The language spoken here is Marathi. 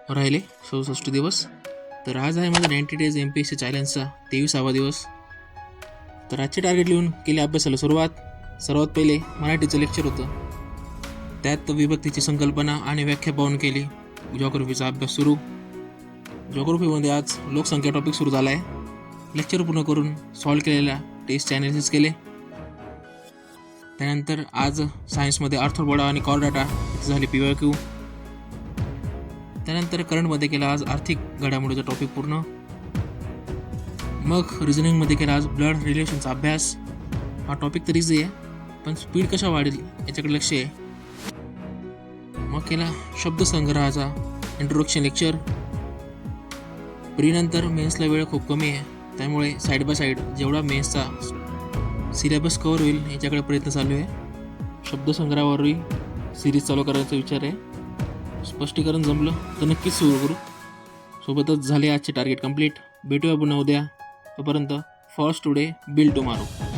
राहिले 67 दिवस. तर आज आहे माझा 90 डेज MPSC चॅलेंजचा 23वा दिवस. तर आजचे टार्गेट लिहून केले अभ्यासाला सुरुवात. सर्वात पहिले मराठीचं लेक्चर होतं, त्यात विभक्तीची संकल्पना आणि व्याख्या पाहून केली. जॉग्राफीचा अभ्यास सुरू. जॉग्राफीमध्ये आज लोकसंख्या टॉपिक सुरू झाला आहे. लेक्चर पूर्ण करून सॉल्व केलेल्या टेस्टचे ॲनालिसिस केले. त्यानंतर आज सायन्समध्ये आर्थ्रोपोडा आणि कॉर्डाटा झाले PYQ. त्यानंतर करंटमध्ये केला आज आर्थिक घडामोडीचा टॉपिक पूर्ण. मग रिझनिंगमध्ये केला आज ब्लड रिलेशनचा अभ्यास. हा टॉपिक तर इझी आहे, पण स्पीड कशा वाढेल याच्याकडे लक्ष आहे. मग केला शब्दसंग्रहाचा इंट्रोडक्शन लेक्चर. प्रीनंतर मेन्सला वेळ खूप कमी आहे, त्यामुळे साईड बाय साईड जेवढा मेन्सचा सिलेबस कव्हर होईल याच्याकडे प्रयत्न चालू आहे. शब्दसंग्रहावरही सिरीज चालू करायचा विचार आहे. स्पष्टीकरण जमलं तर नक्कीच सुरू करू. सोबतच झाले आजचे टार्गेट कंप्लीट. भेटूया पुन्हा उद्या. तोपर्यंत फर्स्ट टुडे बिल्ड टुमारो.